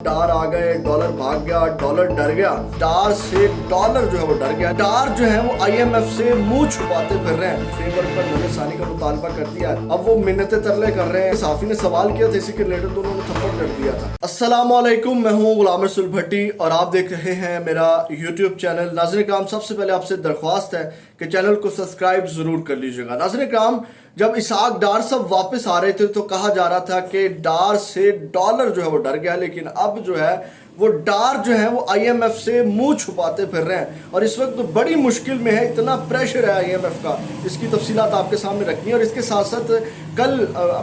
डार आ गए, डॉलर भाग गया, डॉलर डर गया, डार से डॉलर जो है वो डर गया। डार जो है वो आईएमएफ से मुंह छुपाते फिर रहे हैं, फ्रेमवर्क पर नजरसानी का मुतालबा कर दिया है। अब वो मिन्नतें तरले कर रहे हैं। साफी ने सवाल किया था, इसी के रिलेटेड तो उन्होंने थप्पड़ कर दिया था। अस्सलाम वालेकुम, मैं हूँ गुलाम रसूल भट्टी और आप देख रहे हैं मेरा यूट्यूब चैनल। नाज़रीन किराम, सबसे पहले आपसे दरख्वास्त है कि चैनल को सब्सक्राइब जरूर कर लीजिएगा। नाज़रीन किराम, जब इसहाक डार सब वापस आ रहे थे तो कहा जा रहा था कि डार से डॉलर जो है वो डर गया, लेकिन अब जो है वो डार जो है वो आईएमएफ से मुंह छुपाते फिर रहे हैं और इस वक्त तो बड़ी मुश्किल में है। इतना प्रेशर है आईएमएफ का, इसकी तफसीलात आपके सामने रखनी है। और इसके साथ साथ कल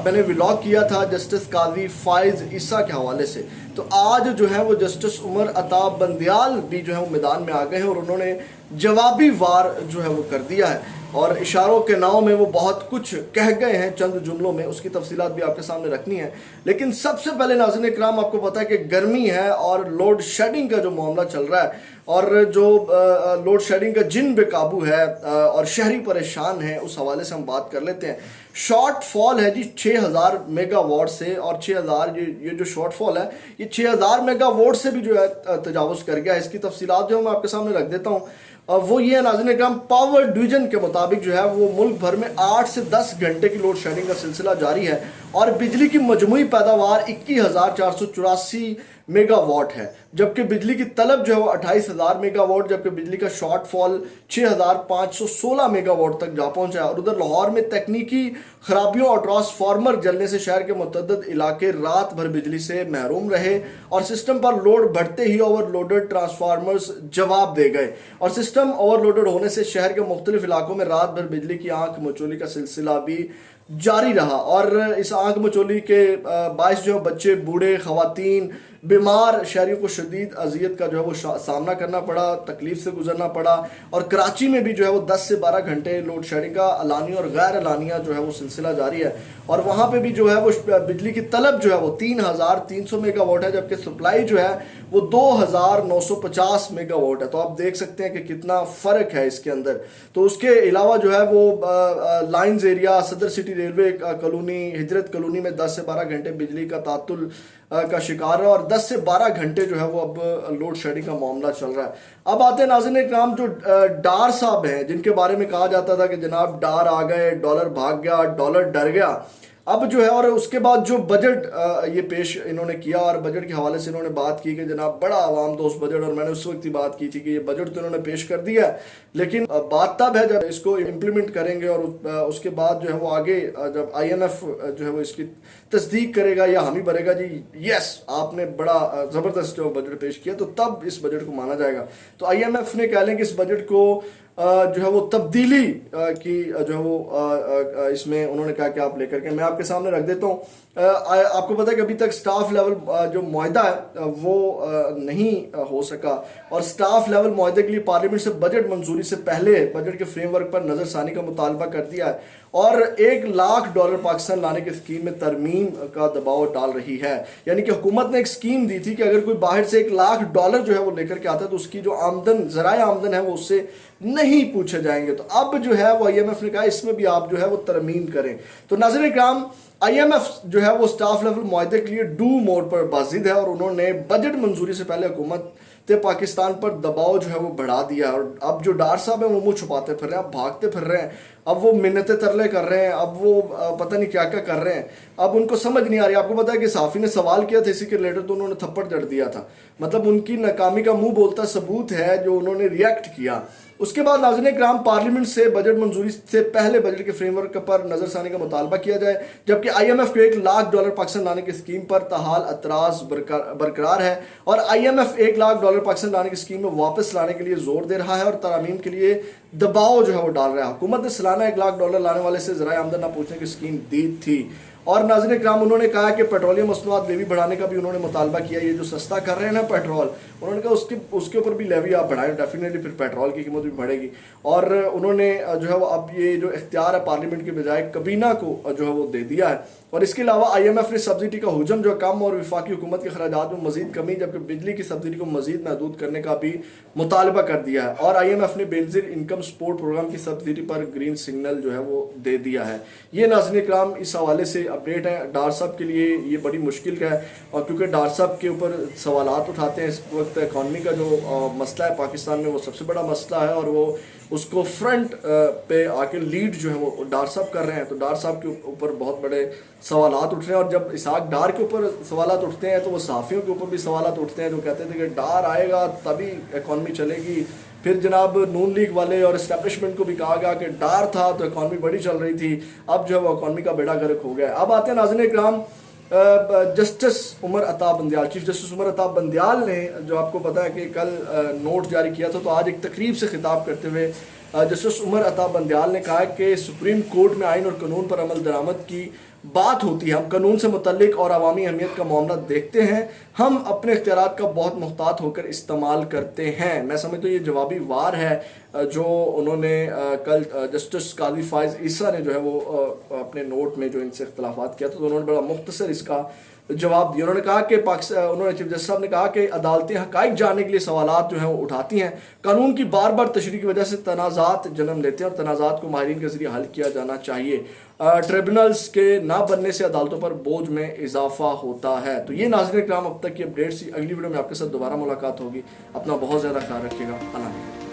मैंने व्लॉग किया था जस्टिस काजी फाइज ईसा के हवाले से, तो आज जो है वो जस्टिस उमर अता बंदियाल भी जो है वो मैदान में आ गए हैं और उन्होंने जवाबी वार जो है वो कर दिया है और इशारों के नाव में वो बहुत कुछ कह गए हैं चंद जुमलों में। उसकी तफसीलात भी आपके सामने रखनी है। लेकिन सबसे पहले नाज़रीन इकराम, आपको पता है कि गर्मी है और लोड शेडिंग का जो मामला चल रहा है और जो लोड शेडिंग का जिन बेकाबू है और शहरी परेशान है, उस हवाले से हम बात कर लेते हैं। शॉर्ट फॉल है जी 6000 मेगावाट से, और 6000 ये जो शॉर्ट फॉल है ये 6000 मेगावाट से भी जो है तजावुज़ कर गया है। इसकी तफसीलात जो मैं आपके सामने रख देता हूँ। वो ये नाज़रीन इकराम, पावर डिवीजन के मुताबिक जो है वो मुल्क भर में 8 से 10 घंटे की लोड शेडिंग का सिलसिला जारी है और बिजली की मजमुई पैदावार 21,484 मेगावाट है, जबकि बिजली की तलब जो है वो 28,000 मेगावाट, जबकि बिजली का शॉर्टफॉल 6,516 मेगावाट तक जा पहुंचा है। और उधर लाहौर में तकनीकी खराबियों और ट्रांसफार्मर जलने से शहर के मुतअद्दिद इलाके रात भर बिजली से महरूम रहे और सिस्टम पर लोड बढ़ते ही ओवरलोडेड ट्रांसफार्मर्स जवाब दे गए और सिस्टम ओवरलोडेड होने से शहर के मुख्तलिफ इलाकों में रात भर बिजली की आंख मचोली का सिलसिला भी जारी रहा। और इस आंख मचोली के बायस जो बच्चे, बूढ़े, खवातीन, बीमार शहरियों को शदीद अजियत का जो है वो सामना करना पड़ा, तकलीफ से गुजरना पड़ा। और कराची में भी जो है वो 10 से 12 घंटे लोड शेडिंग का अलानिया और गैर अलानिया जो है वो सिलसिला जारी है और वहाँ पे भी जो है वो बिजली की तलब जो है वो 3,300 मेगावाट है, जबकि सप्लाई जो है वो 2,950 मेगावाट है। तो आप देख सकते हैं कि कितना फ़र्क है इसके अंदर। तो उसके अलावा जो है वो लाइन्स एरिया, सदर सिटी रेलवे कॉलोनी, हिजरत कॉलोनी में 10 से 12 घंटे बिजली का तातुल का शिकार है और 10 से 12 घंटे जो है वो अब लोड शेडिंग का मामला चल रहा है। अब आते हैं नाज़रीन इकराम, जो डार साहब हैं जिनके बारे में कहा जाता था कि जनाब डार आ गए, डॉलर भाग गया, डॉलर डर गया। अब जो है और उसके बाद जो बजट ये पेश इन्होंने किया और बजट के हवाले से इन्होंने बात की कि जनाब बड़ा आवाम दोस्त बजट, और मैंने उस वक्त ही बात की थी कि ये बजट तो इन्होंने पेश कर दिया है, लेकिन बात तब है जब इसको इम्प्लीमेंट करेंगे और उसके बाद जो है वो आगे जब आईएमएफ जो है वो इसकी तस्दीक करेगा या हामी भरेगा जी यस आपने बड़ा ज़बरदस्त जो बजट पेश किया, तो तब इस बजट को माना जाएगा। तो आईएमएफ ने कह लें कि इस बजट को जो है वो तब्दीली की जो है वो इसमें उन्होंने कहा कि आप लेकर के, मैं आपके सामने रख देता हूँ। आपको पता है कि अभी तक स्टाफ लेवल जो मुआहदा है वो नहीं हो सका और स्टाफ लेवल मुआहदे के लिए पार्लियामेंट से बजट मंजूरी से पहले बजट के फ्रेमवर्क पर नज़रसानी का मुतालबा कर दिया है और $1,00,000 पाकिस्तान लाने की स्कीम में तरमीम का दबाव डाल रही है। यानी कि हुकूमत ने एक स्कीम दी थी कि अगर कोई बाहर से $1,00,000 जो है वो लेकर के आता है तो उसकी जो आमदन, ज़राए आमदन है वो उससे नहीं पूछे जाएंगे। तो अब जो है वो आईएमएफ ने कहा इसमें भी आप जो है वो तरमीम करें। तो नाज़रीन इकराम, आईएमएफ जो है वो स्टाफ लेवल मुआहदे के लिए डू मोड पर बाजिद है और उन्होंने बजट मंजूरी से पहले हुकूमत पाकिस्तान पर दबाव जो है वो बढ़ा दिया और अब जो डार साहब है वो मुंह छुपाते फिर रहे हैं, अब भागते फिर रहे हैं, अब वो मिन्नतें तरले कर रहे हैं, अब वो पता नहीं क्या क्या कर रहे हैं, अब उनको समझ नहीं आ रही। आपको पता है कि साफी ने सवाल किया था इसी के रिलेटेड तो उन्होंने थप्पड़ जड़ दिया था। मतलब उनकी नाकामी का मुंह बोलता सबूत है जो उन्होंने रिएक्ट किया। उसके बाद नाज़रीन इकराम, पार्लियामेंट से बजट मंजूरी से पहले बजट के फ्रेमवर्क पर नजरसानी का मुतालबा किया जाए, जबकि आईएमएफ को $1,00,000 पाकिस्तान लाने की स्कीम पर ताहाल अतराज बरकरार है और आईएमएफ $1,00,000 पाकिस्तान लाने की स्कीम में वापस लाने के लिए जोर दे रहा है और तरमीम के लिए दबाव जो है वो डाल रहा है। हुकूमत ने सालाना $1,00,000 लाने वाले से ज़राए आमदन न पूछने की स्कीम दी थी। और नाज़रीन इकराम, उन्होंने कहा कि पेट्रोलियम मसनूआत लेवी बढ़ाने का भी उन्होंने मुतालबा किया। ये जो सस्ता कर रहे हैं ना पेट्रोल, उन्होंने कहा उसके ऊपर भी लेवी आप बढ़ाएं, डेफिनेटली फिर पेट्रोल की कीमत भी बढ़ेगी। और उन्होंने जो है वो अब ये जो इख्तियार है पार्लियामेंट के बजाय कबीना को जो है वो दे दिया है। और इसके अलावा आईएमएफ ने सब्सिडी का हुजम जो कम और वफाकी हुकूमत के खराजात में मजीद कमी, जबकि बिजली की सब्सिडी को मजीद महदूद करने का भी मुतालबा कर दिया है। और आईएमएफ ने बेनजीर इनकम सपोर्ट प्रोग्राम की सब्सिडी पर ग्रीन सिग्नल जो है वो दे दिया है। ये नाज़रीन इकराम इस हवाले से اپڈیٹ ہے ڈار صاحب کے لیے یہ بڑی مشکل کا ہے، اور کیونکہ ڈار صاحب کے اوپر سوالات اٹھاتے ہیں اس وقت اکانومی کا جو مسئلہ ہے پاکستان میں وہ سب سے بڑا مسئلہ ہے، اور وہ اس کو فرنٹ پہ آ کے لیڈ جو ہے وہ ڈار صاحب کر رہے ہیں، تو ڈار صاحب کے اوپر بہت بڑے سوالات اٹھ رہے ہیں، اور جب اسحاق ڈار کے اوپر سوالات اٹھتے ہیں تو وہ صحافیوں کے اوپر بھی سوالات اٹھتے ہیں جو کہتے تھے کہ ڈار آئے گا تبھی اکانومی چلے گی، پھر جناب نون لیگ والے اور اسٹیبلشمنٹ کو بھی کہا گیا کہ ڈار تھا تو اکانومی بڑی چل رہی تھی، اب جو ہے وہ اکانومی کا بیڑا غرق ہو گیا ہے۔ اب آتے ہیں ناظرین اکرام، justice Umar Ata Bandial, chief justice Umar Ata Bandial نے جو آپ کو پتا ہے کہ کل نوٹ جاری کیا تھا، تو آج ایک تقریب سے خطاب کرتے ہوئے جسٹس عمر عطا بندیال نے کہا کہ سپریم کورٹ میں آئین اور قانون پر عمل درآمد کی بات ہوتی ہے، ہم قانون سے متعلق اور عوامی اہمیت کا معاملہ دیکھتے ہیں، ہم اپنے اختیارات کا بہت محتاط ہو کر استعمال کرتے ہیں۔ میں سمجھتا ہوں یہ جوابی وار ہے جو انہوں نے کل جسٹس قاضی فائز عیسیٰ نے جو ہے وہ اپنے نوٹ میں جو ان سے اختلافات کیا تھا، تو انہوں نے بڑا مختصر اس کا جواب دیا۔ انہوں نے کہا کہ انہوں نے چیف جسٹس صاحب نے کہا کہ عدالتیں حقائق جاننے کے لیے سوالات جو ہیں وہ اٹھاتی ہیں، قانون کی بار بار تشریح کی وجہ سے تنازعات جنم لیتے ہیں، اور تنازعات کو ماہرین کے ذریعے حل کیا جانا چاہیے، ٹریبونلز کے نہ بننے سے عدالتوں پر بوجھ میں اضافہ ہوتا ہے۔ تو یہ ناظرین کرام اب تک کی اپڈیٹس تھی، اگلی ویڈیو میں آپ کے ساتھ دوبارہ ملاقات ہوگی، اپنا بہت زیادہ خیال رکھیے گا، اللہ حافظ۔